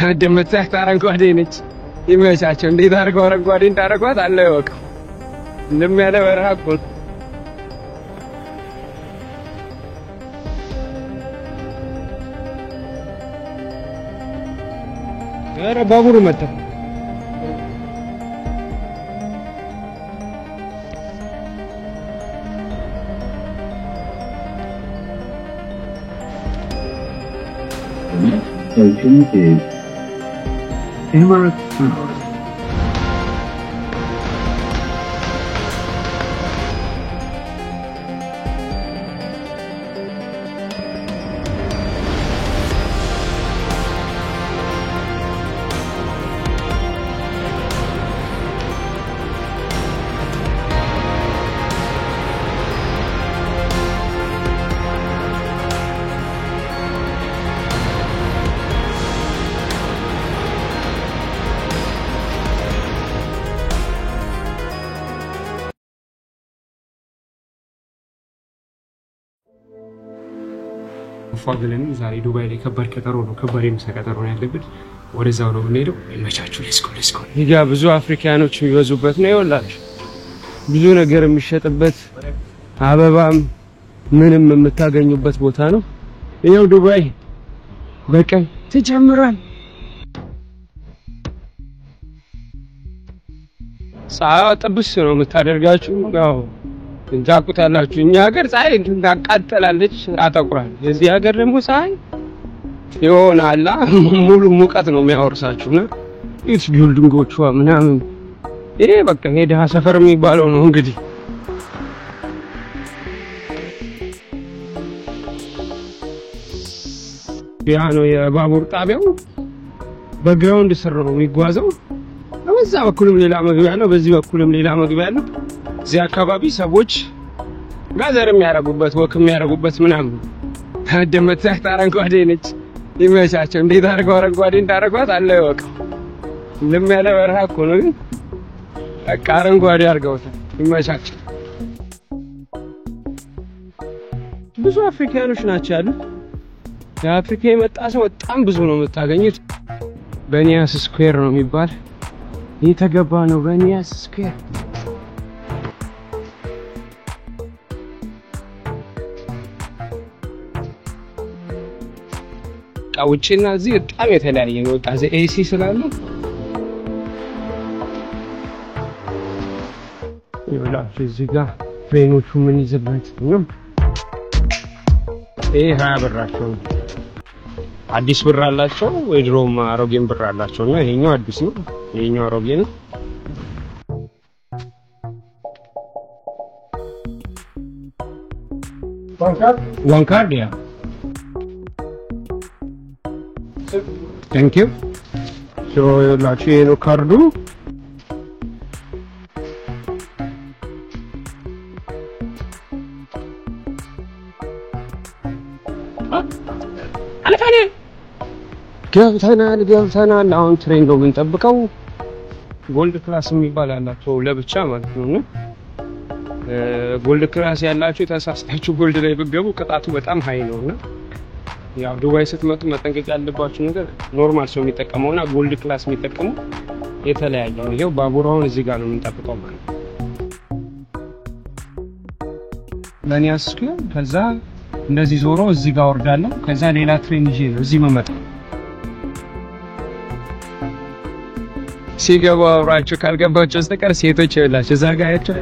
እንደምታዩት አረንጓዴ ነች። ይመቻቸው። እንዴት አድርገው አረንጓዴ እንዳደረጓት አለ ይወቀው። እንደሚያለ በረሃ እኮ ነው። ኧረ ባቡሩ መጣ። Station is Emirates Tower. ፋግለን ዛሬ ዱባይ ላይ ከባድ ቀጠሮ ነው። ከባድ የምሳ ቀጠሮ ነው ያለብን። ወደዛው ነው የምንሄደው። ይመቻችሁ። ሌትስ ጎ። ይጋ ብዙ አፍሪካኖች የሚበዙበት ነው። ይወላችሁ ብዙ ነገር የሚሸጥበት አበባም ምንም የምታገኙበት ቦታ ነው። ይሄው ዱባይ በቀን ተጀምሯል። ፀሐይዋ ጥብስ ነው የምታደርጋችሁ። ያው እንጃቁታላችሁ። እኛ ሀገር ፀሐይ ታቃጥላለች፣ አጠቁራል። የዚህ ሀገር ደግሞ ፀሐይ ይሆናል ሙሉ ሙቀት ነው የሚያወርሳችሁና እዚህ ቢልዲንጎቿ ምናምን ይሄ በቃ የደሃ ሰፈር የሚባለው ነው እንግዲህ። ያ ነው የባቡር ጣቢያው። በግራውንድ ስር ነው የሚጓዘው። በዛ በኩልም ሌላ መግቢያ ነው፣ በዚህ በኩልም ሌላ መግቢያ ነው። እዚህ አካባቢ ሰዎች ጋዘር የሚያረጉበት ወክ የሚያረጉበት ምናምን እንደምታዩት አረንጓዴ ነች። ይመቻቸው። እንዴት አድርገው አረንጓዴ እንዳደረጓት አለ ይወቀው። እንደሚያለ በረሃ እኮ ነው ግን በቃ አረንጓዴ አድርገውታል። ይመቻቸው። ብዙ አፍሪካኖች ናቸው ያሉት። የአፍሪካ የመጣ ሰው በጣም ብዙ ነው የምታገኙት። በኒያስ ስኩዌር ነው የሚባል የተገባ ነው። በኒያስ ስኩዌር ውጪና እዚህ በጣም የተለያየ ነው። በቃ ኤሲ ስላለ ይኸውላችሁ እዚህ ጋር ትሬኖቹ ምን ይዘበት ነው። ይሄ 20 ብራቸው አዲስ ብር አላቸው ወይ ድሮም አሮጌም ብር አላቸው እና ይሄኛው አዲስ ነው፣ ይሄኛው አሮጌ ነው። One card, yeah. Thank you. So, let's see the card. ገብተናል። አሁን ትሬን ነው የምንጠብቀው። ጎልድ ክላስ የሚባል አላቸው ለብቻ ማለት ነው። ጎልድ ክላስ ያላችሁ ተሳስታችሁ ጎልድ ላይ ብትገቡ ቅጣቱ በጣም ሃይ ነውና ያው ዱባይ ስትመጡ መጠንቀቅ ያለባችሁ ነገር ኖርማል ሰው የሚጠቀመውና ጎልድ ክላስ የሚጠቀመው የተለያየ ነው። ይሄው ባቡሩ አሁን እዚህ ጋር ነው የምንጠብቀው ማለት ነው። ለኒያስ ስኩዌር ከዛ እንደዚህ ዞሮ እዚህ ጋር ወርዳለሁ። ከዛ ሌላ ትሬን ይዤ ነው እዚህ መመጣው። ሲገባ አብራችሁ ካልገባችሁ በስተቀር ሴቶች ይላችሁ እዛ ጋር ያቸው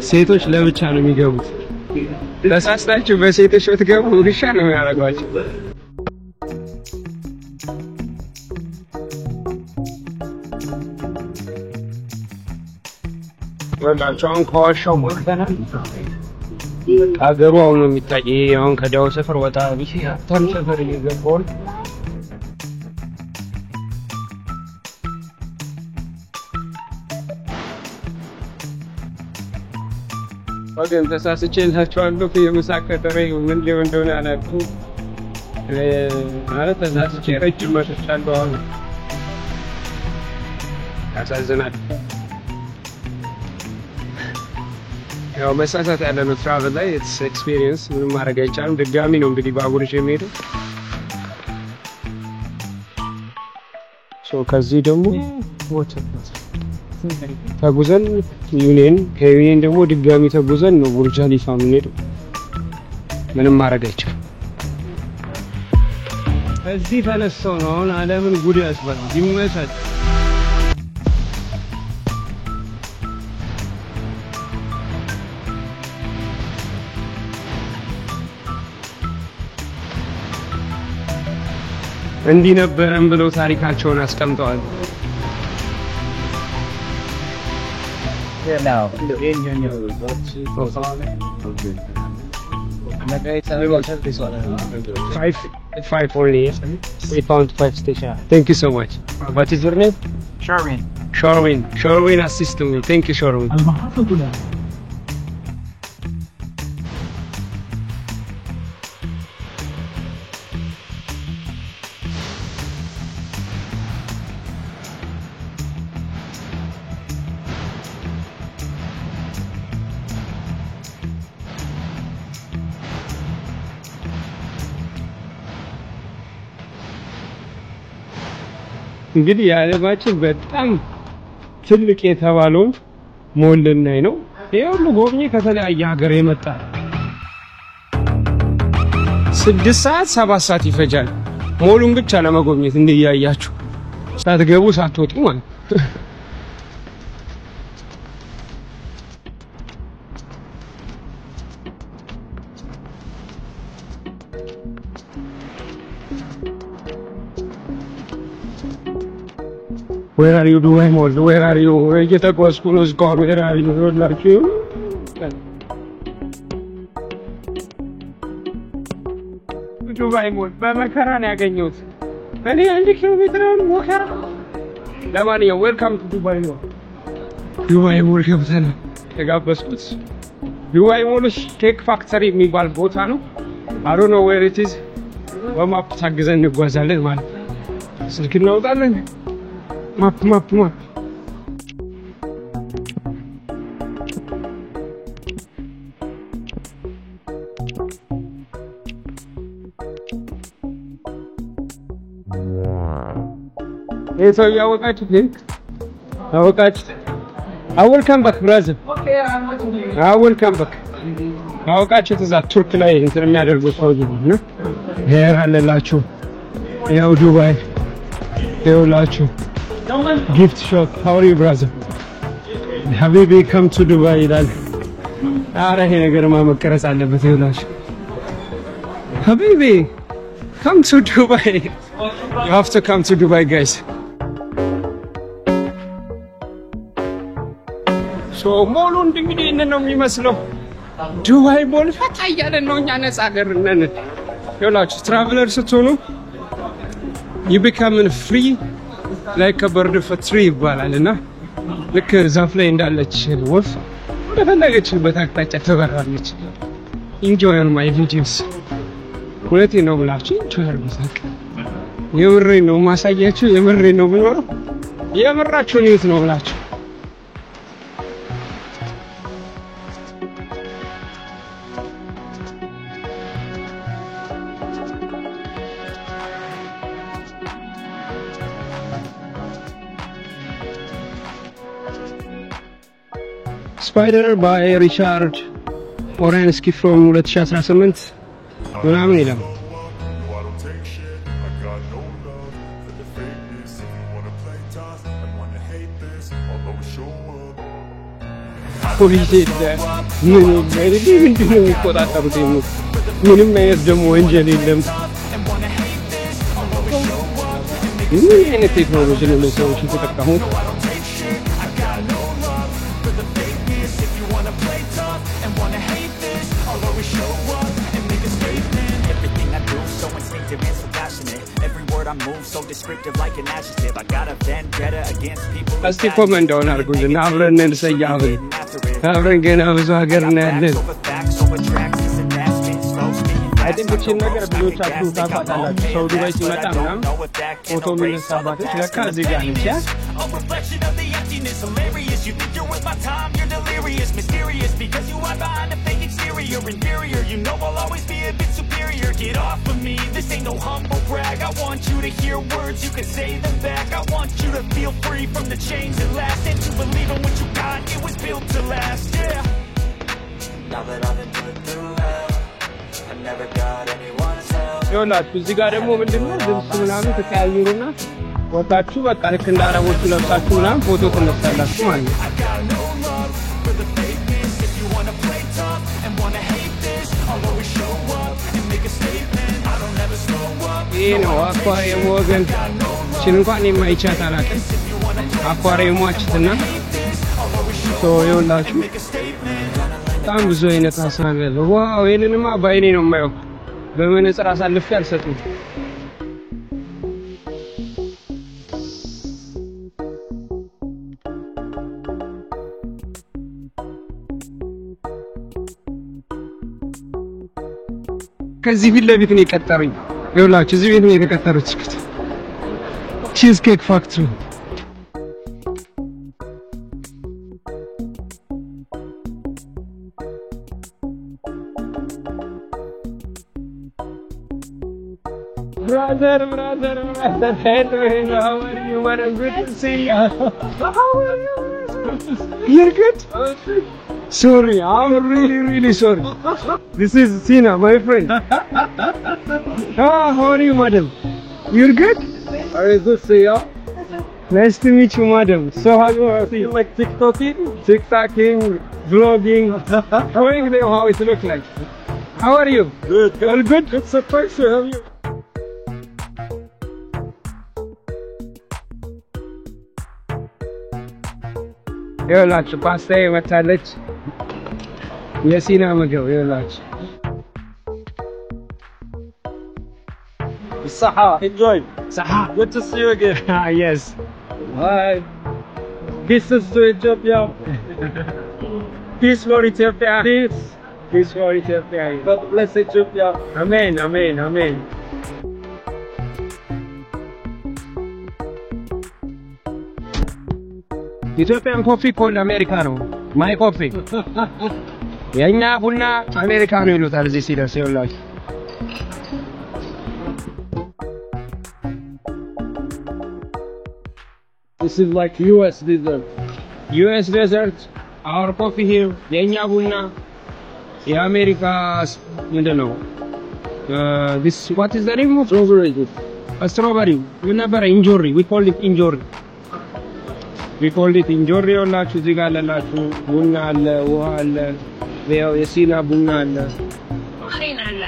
ሴቶች ለብቻ ነው የሚገቡት። ተሳስታችሁ በሴቶች ብትገቡ ውሻ ነው የሚያደርጓችሁ። ወላቻውን ከዋሻው ወጥተናል። አገሩ አሁን ነው የሚታየው። አሁን ከዳው ሰፈር ወጣ ቢሲ ታም ሰፈር እየገባው ወገን ተሳስቼ እላችኋለሁ። የምሳከተረ ምን ሊሆን እንደሆነ አላውቅም። ማለት ተሳስቼ ረጅም መጥቻለሁ። አሁን ያሳዝናል። ያው መሳሳት ያለ ነው። ትራቨል ላይ ኢትስ ኤክስፒሪየንስ ምንም ማድረግ አይቻልም። ድጋሚ ነው እንግዲህ ባቡር ይዤ የምሄደው። ከዚህ ደግሞ ተጉዘን ዩኒየን ከዩኒየን ደግሞ ድጋሚ ተጉዘን ነው ቡርጅ ኸሊፋ የምንሄደው። ምንም ማድረግ አይቻልም። እዚህ ተነስተው ነው አሁን ዓለምን ጉድ ያስባል። ይመሳል እንዲህ ነበረን ብለው ታሪካቸውን አስቀምጠዋል። Now, Five only. We found 5 stations. Thank you so much. What is your name? Sharwin. Sharwin assisting me. Thank you, Sharwin. እንግዲህ የዓለማችን በጣም ትልቅ የተባለው ሞል ላይ ነው። ይሄው ጎብኚ ከተለያየ ሀገር የመጣ 6 ሰዓት 7 ሰዓት ይፈጃል ሞሉን ብቻ ለመጎብኘት እንደያያችሁ ሳትገቡ ሳትወጡ ማለት Where are you doing? Where are you? Get a school score. Where are you? Like you? Dubai Mall. በመከራ ነው ያገኘሁት። እኔ 1 ኪሎ ሜትር ነው ሞከራ። ለማንኛውም ዌልካም ቱ ዱባይ ነው። ዱባይ ሞል ገብተን ተጋበዝኩት። ዱባይ ሞል ኬክ ፋክተሪ የሚባል ቦታ ነው። I don't know where it is. በማፕ ታግዘን እንጓዛለን ማለት ነው። ስልክ እናውጣለን። Map. Hey, so you are going I will come back, brother. Okay, I will come back. አወቃችሁ እዛ ቱርክ ላይ እንትን የሚያደርጉት ሰው ነው። ሄር አለላችሁ። ያው ዱባይ ይኸውላችሁ gift shop. How are you, brother? Habibi, come to Dubai. አረ ይሄ ነገርማ መቀረጽ አለበት። ይኸውላችሁ Habibi, come to Dubai. You have to come to Dubai, guys. So ሞሉ እንግዲህ ነው የሚመስለው። ዱባይ ሞል ፈታ እያለ ነው። እኛ ነፃ ሀገር ነን። ይኸውላችሁ ትራቨለር ስትሆኑ you become free like a bird of a tree ይባላልና ልክ ዛፍ ላይ እንዳለች ወፍ እንደፈለገችበት አቅጣጫ ትበራለች። enjoy my videos ሁለቴ ነው ብላችሁ enjoy አድርጉት። የምሬ ነው ማሳያችሁ። የምሬ ነው የምኖረው። የምራችሁ ነው ብላችሁ Spider by Richard Oransky from 2018 ምናምን ይላል። ፖሊስ ምንም የሚቆጣጠሩት ምንም አይነት ደግሞ ወንጀል የለም። ምን አይነት ቴክኖሎጂ ነው ሰዎች የተጠቀሙት? So descriptive like an adjective. I got a vendetta against people. እስቲ ኮመንት ዳውን አድርጉልን። አብረን እንሰያለን። አብረን ገና ብዙ ሀገር እናያለን። አይደንቲቲ ነገር ብዙዎቻችሁ ታውቃላችሁ። ሰው ዱባይ ሲመጣ ምናምን ፎቶ የሚነሳባት ለካ እዚህ ጋር ነች። You think you're worth my time, you're delirious, mysterious, because you are behind a fake exterior, inferior. You know I'll always be a bit superior. Get off of me, this ain't ain't no humble brag. I want you to hear words, you can say them back. I want you to feel free from the chains that last, and to believe in what you got, it was built to last, yeah. Now that I've been put through hell, I never got anyone's help. ይኸውላችሁ እዚህ ጋር ደግሞ ምንድነው ልብስ ምናምን ተቀያይሩና ወጣችሁ በቃ ልክ እንዳረቦቹ ለብሳችሁ ምናምን ፎቶ ተነሳላችሁ ማለት ነው። ይሄ ነው አኳሪየም ወገን እችን እንኳን የማይቻት አላውቅም። አኳሪየሟችትና ይኸውላችሁ በጣም ብዙ አይነት አሳ አለ። ዋው ይሄንንማ ባይኔ ነው የማየው፣ በመነጽር አሳልፌ አልሰጥም። ከዚህ ፊት ለፊት ነው የቀጠሩኝ። ይኸውላችሁ እዚህ ቤት ነው የተቀጠሩት። ቺዝ ኬክ ፋክተሪ brother, how are you? What a good to see you. How are you? You're good? Sorry, I'm really sorry. This is Sina, my friend. How are you, madam? You're good? Very good to see you. Nice to meet you, madam. So how do you like TikToking? TikToking, vlogging? How are you? How it look like? How are you? Good. All good? It's a pleasure. How are you? ይኸውላችሁ ፓስታ መታለች። የሲና ምግብ ይኸውላችሁ። Saha, enjoy. Saha. Good to see you again. Yes. Hi. Kisses to Ethiopia. Peace for Ethiopia. Peace. Peace for Ethiopia. God bless Ethiopia. Amen, amen, amen. Ethiopian coffee called Americano. My coffee. የኛ ቡና አሜሪካኖ ይሉታል እዚህ ሲደርስ ይኸውላችሁ። This is like US desert. US desert, our coffee here. የኛ ቡና የአሜሪካ ምንድነው? This what is the name of Strawberry. strawberry? ምን ነበር? እንጆሪ. We call it እንጆሪ. We call it እንጆሪ ይኸውላችሁ እዚህ ጋር አለላችሁ። ቡና አለ፣ ውሃ አለ፣ ያው የሲና ቡና አለ። ማሪና አለ።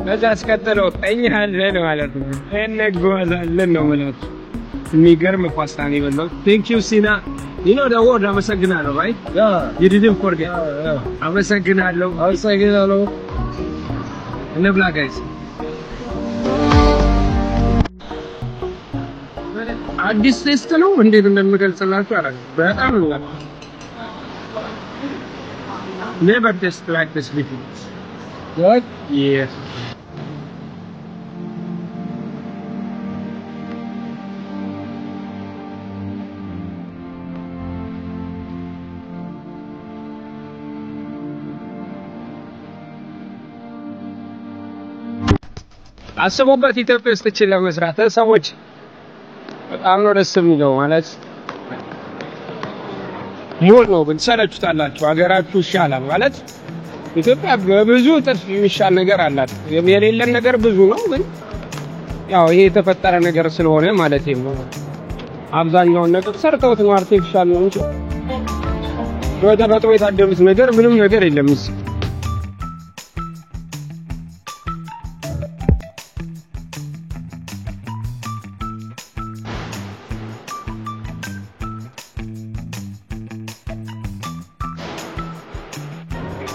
ከዛ አስከተለው ጠኛለን ማለት ነው። እንጓዛለን ነው ማለት ነው። የሚገርም ፓስታ ነው የበላው። Thank you Sina. You know the word አመሰግናለሁ, right? Yeah. You didn't forget. Yeah. አመሰግናለሁ። Hello. እንብላ guys. አዲስ ቴስት ነው እንዴት እንደምገልጽላችሁ አላውቅም። በጣም ነው never taste like this before. What? Yes. አስቡበት ኢትዮጵያ ውስጥ እቺን ለመስራት ሰዎች በጣም ነው ደስ የሚለው ማለት ሞር ነው ብትሰለቹታላችሁ ሀገራችሁ ይሻላል ማለት ኢትዮጵያ በብዙ ጥፍ የሚሻል ነገር አላት። የሌለን ነገር ብዙ ነው ግን ያው ይሄ የተፈጠረ ነገር ስለሆነ ማለት ነው አብዛኛውን ነገር ሰርተውት ነው አርቲፊሻል ነው እንጂ በተፈጥሮ የታደሉት ነገር ምንም ነገር የለም።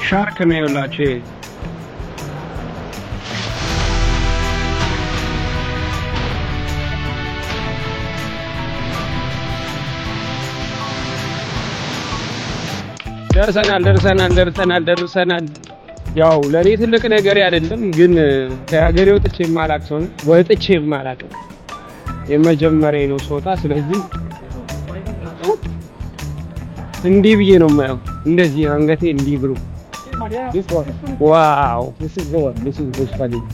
ሻርክ ነው ያላችሁ ደርሰናል። ያው ለኔ ትልቅ ነገር አይደለም ግን ከሀገሬ ወጥቼ ማላቅ የመጀመሪያ ነው ሶታ። ስለዚህ እንዲህ ብዬ ነው የማየው እንደዚህ አንገቴ እንዲህ ብሩ This one. ዋው This is the one. This is Burj Khalifa.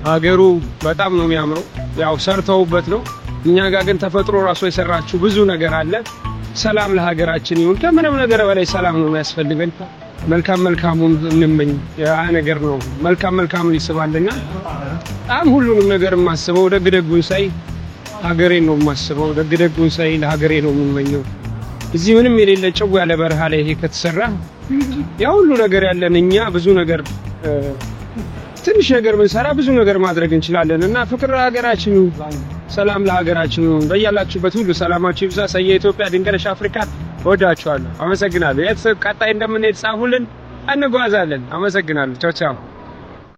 ሀገሩ በጣም ነው የሚያምረው ያው ሰርተውበት ነው እኛ ጋር ግን ተፈጥሮ ራሱ የሰራችው ብዙ ነገር አለ ሰላም ለሀገራችን ይሁን ከምንም ነገር በላይ ሰላም ነው የሚያስፈልገን መልካሙን እንመኝ ያ ነገር ነው መልካሙን ይስባልና በጣም ሁሉንም ነገር ማስበው ደግደጉን ሳይ ሀገሬን ነው ማስበው ደግደጉን ሳይ ለሀገሬ ነው የምመኘው እዚህ ምንም የሌለ ጨው ያለ በረሃ ላይ ይሄ ከተሰራ ያው ሁሉ ነገር ያለን እኛ ብዙ ነገር ትንሽ ነገር ብንሰራ ብዙ ነገር ማድረግ እንችላለንና ፍቅር ለሀገራችን ሰላም ለሀገራችን በያላችሁበት ሁሉ ሰላማችሁ ይብዛ ሰየ ኢትዮጵያ ድንገረሽ አፍሪካ ወዳችኋለሁ አመሰግናለሁ ቀጣይ እንደምንሄድ ጻፉልን እንጓዛለን አመሰግናለሁ ቻው ቻው